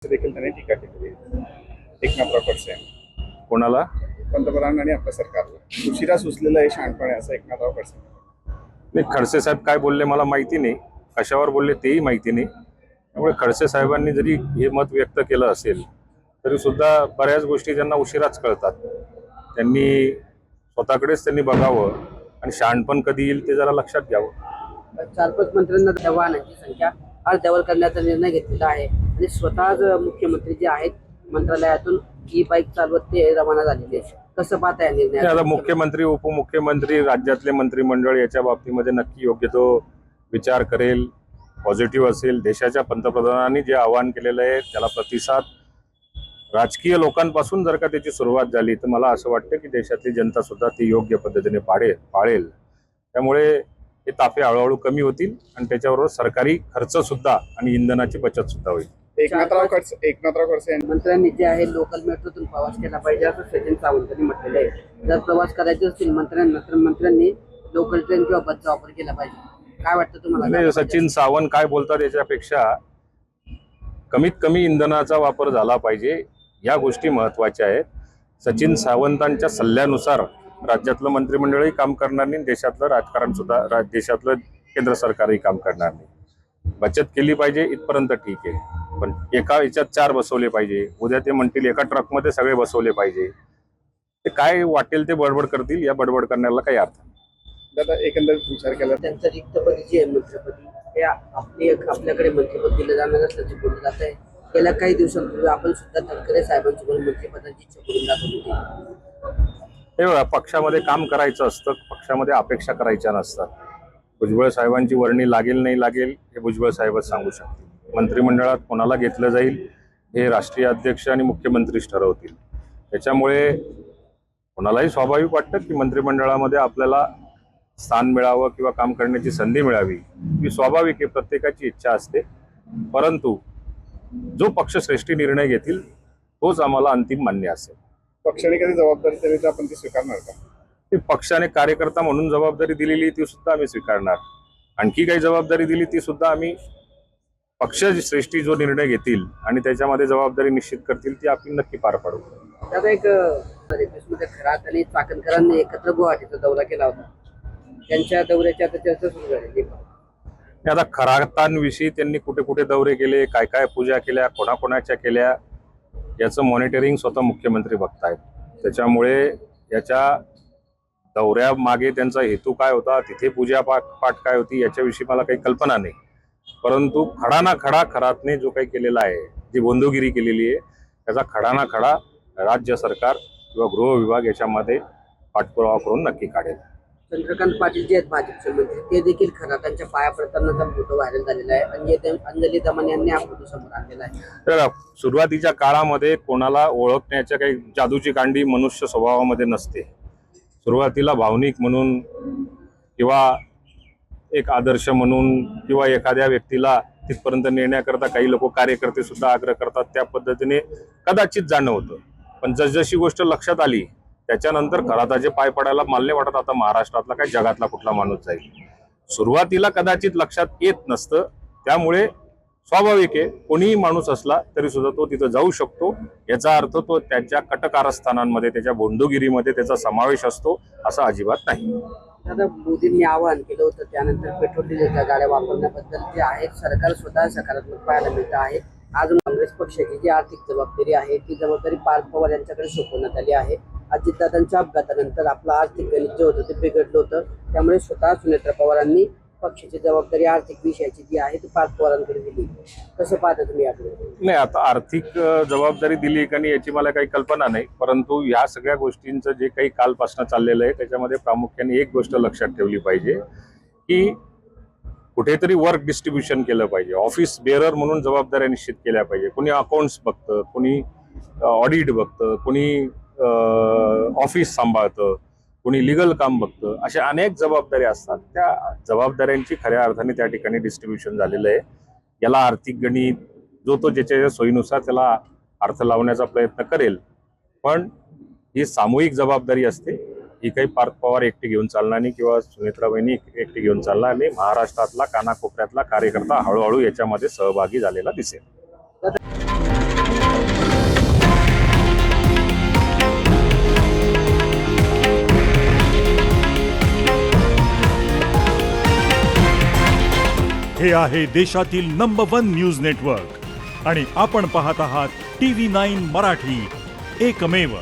देखील त्यांनी टीका केली आहे एकनाथराव खडसे. कोणाला? पंतप्रधान आणि आपल्या सरकारला उशिरा सुचलेलं हे शहाणपण आहे असं एकनाथराव खडसे. नाही, खडसे साहेब काय बोलले मला माहिती नाही, कशावर बोलले तेही माहिती नाही. त्यामुळे खडसे साहेबांनी जरी हे मत व्यक्त केलं असेल तरी सुद्धा बऱ्याच गोष्टी त्यांना उशिराच कळतात. त्यांनी स्वतःकडेच बघावं आणि शहाणपण कधी येईल ते जरा लक्षात घ्यावं. 4-5 मंत्र्यांना वाहनांची संख्या अर्ध्यावर करण्याचा निर्णय घेतलेला आहे आणि स्वतःच मुख्यमंत्री जे आहेत मंत्रालयातून ई बाईक चालवत ते रवाना झालेले आहेत. कसं पाहता या निर्णय? आता मुख्यमंत्री उपमुख्यमंत्री राज्यातले मंत्रिमंडळ याच्या बाबतीमध्ये नक्की योग्य तो विचार करेल, पॉझिटिव्ह असेल. देशाच्या पंतप्रधानांनी जे आवाहन केलेलं आहे त्याला प्रतिसाद राजकीय लोकांपासून जर का त्याची सुरुवात झाली तर मला असं वाटतं की देशातली जनता सुद्धा ती योग्य पद्धतीने पाळेल. त्यामुळे हे ताफे हळूहळू कमी होतील आणि त्याच्याबरोबर सरकारी खर्च सुद्धा आणि इंधनाची बचत सुद्धा होईल. एकनाथराव खडसे मंत्र्यांनी जे आहे लोकल मेट्रोतून प्रवास केला पाहिजे असं सचिन सावंतांनी म्हटलेलं आहे. जर प्रवास करायचे असतील मंत्र्यांना तर मंत्र्यांनी लोकल ट्रेन किंवा बसचा वापर केला पाहिजे. काय वाटतं तुम्हाला? सचिन सावंत काय बोलतात याच्यापेक्षा कमीत कमी इंधनाचा वापर झाला पाहिजे या गोष्टी महत्वाच्या आहेत. सचिन सावंतांच्या सल्ल्यानुसार राज्यातलं मंत्रिमंडळही काम करणार नाही, देशातलं राजकारण सुद्धा देशातलं केंद्र सरकारही काम करणार नाही. बचत केली पाहिजे इथपर्यंत ठीक आहे, पण एका याच्यात 4 बसवले पाहिजे. उद्या ते म्हणतील एका ट्रकमध्ये सगळे बसवले पाहिजे. ते काय वाटेल ते बडबड करतील, या बडबड करण्याला काही अर्थ नाही. दादा एकंदरीत विचार केला त्यांचं रिक्तपदी जे आहे मंत्रिपदी हे आपल्याकडे मंत्रिपद दिलं जाणार असल्याचं बोललं जात आहे. गेल्या काही दिवसांपूर्वी आपण सुद्धा तटकरे साहेबांसोबत मंत्रिपदाची इच्छा करून दाखवली होती. हे बघा, पक्षामध्ये काम करायचं असतं, पक्षामध्ये अपेक्षा करायच्या नसतात. भुजबळ साहेबांची वर्णी लागेल नाही लागेल हे भुजबळ साहेबच सांगू शकतील. मंत्रिमंडळात कोणाला घेतलं जाईल हे राष्ट्रीय अध्यक्ष आणि मुख्यमंत्रीच ठरवतील. त्याच्यामुळे कोणालाही स्वाभाविक वाटतं की मंत्रिमंडळामध्ये आपल्याला स्थान मिळावं किंवा काम करण्याची संधी मिळावी ही स्वाभाविक आहे, प्रत्येकाची इच्छा असते. परंतु जो पक्षश्रेष्ठी निर्णय घेतील तोच आम्हाला अंतिम मान्य असेल. पक्षाने कधी जबाबदारी दिली तर आपण ती स्वीकारणार का? पक्षाने कार्यकर्ता म्हणून जबाबदारी दिलेली ती सुद्धा आम्ही स्वीकारणार. आणखी काही जबाबदारी दिली ती सुद्धा आम्ही पक्षश्रेष्ठी जो निर्णय घेतील आणि त्याच्यामध्ये जबाबदारी निश्चित करतील ती आपण नक्की पार पाडू. आता एक खरात आणि चाकणकरांनी एकत्र गुवाहाटीचा दौरा केला होता. त्यांच्या दौऱ्याची आता चर्चा सुरू झाली. आता खरातांविषयी त्यांनी कुठे कुठे दौरे केले, काय काय पूजा केल्या, कोणाकोणाच्या केल्या याचं मॉनिटरिंग स्वतः मुख्यमंत्री बघतायत. त्याच्यामुळे याच्या दौऱ्यामागे त्यांचा हेतू काय होता, तिथे पूजा पाठ काय होती याच्याविषयी मला काही कल्पना नाही. परंतु खडा ना खडा खरातने जो काही केलेला आहे, जी बोंदोगिरी केलेली आहे त्याचा खडा ना खडा राज्य सरकार किंवा गृह विभाग याच्यामध्ये पाठपुरावा करून नक्की काढेल. चंद्रकांत पाटील जे आहेत भाजपचे मंत्री ते देखील खरातांच्या पाया पडतानाचा फोटो व्हायरल झालेला आहे आणि अंजली दमन यांनी हा फोटो समोर आणलेला आहे. तर सुरुवातीच्या काळामध्ये कोणाला ओळखण्याच्या काही जादूची कांडी मनुष्य स्वभावामध्ये नसते. सुरुवातीला भावनिक म्हणून किंवा एक आदर्श म्हणून किंवा एखाद्या व्यक्तीला तिथपर्यंत नेण्याकरता काही लोक कार्यकर्ते सुद्धा आग्रह करतात, त्या पद्धतीने कदाचित जाणं होतं. पण जसजशी गोष्ट लक्षात आली त्याच्यानंतर खराताचे पाय पडायला मला नाही वाटत आता महाराष्ट्रातला काय जगातला कुठला माणूस जाईल. सुरुवातीला कदाचित लक्षात येत नसतं, त्यामुळे स्वाभाविक आहे कोणीही माणूस असला तरी सुद्धा तो तिथं जाऊ शकतो. याचा अर्थ तो त्याच्या कटकारस्थानांमध्ये त्याच्या बोंडोगिरीमध्ये त्याचा समावेश असतो असं अजिबात नाही. आता मोदींनी आवाहन केलं होतं त्यानंतर पेट्रोल डिझेलच्या गाड्या वापरण्याबद्दल जे आहे सरकार स्वतः सकारात्मक पाहायला मिळतं आहे. अजून काँग्रेस पक्षाची जी आर्थिक जबाबदारी आहे ती जबाबदारी पार्थ पवार यांच्याकडे सोपवण्यात आली आहे. अजितदादांच्या अपघातानंतर आपलं आर्थिक गणित जे होतं ते बिघडलं होतं, त्यामुळे स्वतः सुनेत्रा पवारांनी पक्षाची जबाबदारी आर्थिक विषयाची जी आहे ती पार्थ पवारांकडे दिली. कसं पाहता तुम्ही याकडे? नाही, आता आर्थिक जबाबदारी दिली का नाही याची मला काही कल्पना नाही. परंतु या सगळ्या गोष्टींचं जे काही कालपासून चाललेलं आहे त्याच्यामध्ये प्रामुख्याने एक गोष्ट लक्षात ठेवली पाहिजे की कुठेतरी वर्क डिस्ट्रीब्युशन केलं पाहिजे. ऑफिस बेअरर म्हणून जबाबदाऱ्या निश्चित केल्या पाहिजे. कोणी अकाउंट्स बघतं, कोणी ऑडिट बघतं, कोणी ऑफिस सांभाळतं, कोणी लिगल काम बघतं. अशा अनेक जबाबदाऱ्या असतात. त्या जबाबदाऱ्यांची खऱ्या अर्थाने त्या ठिकाणी डिस्ट्रीब्युशन झालेलं आहे. याला आर्थिक गणित जो तो ज्याच्या सोयीनुसार त्याला अर्थ लावण्याचा प्रयत्न करेल, पण ही सामूहिक जबाबदारी असते. ही काही पार्थ पवार एकटी घेऊन चालणार नाही किंवा सुनेत्रा वहिनी एकटी घेऊन चालणार नाही. महाराष्ट्रातला कानाकोपऱ्यातला कार्यकर्ता हळूहळू याच्यामध्ये सहभागी झालेला दिसेल. हे आहे देशातील नंबर 1 न्यूज नेटवर्क आणि आपण पाहत आहात TV9 मराठी, एकमेव.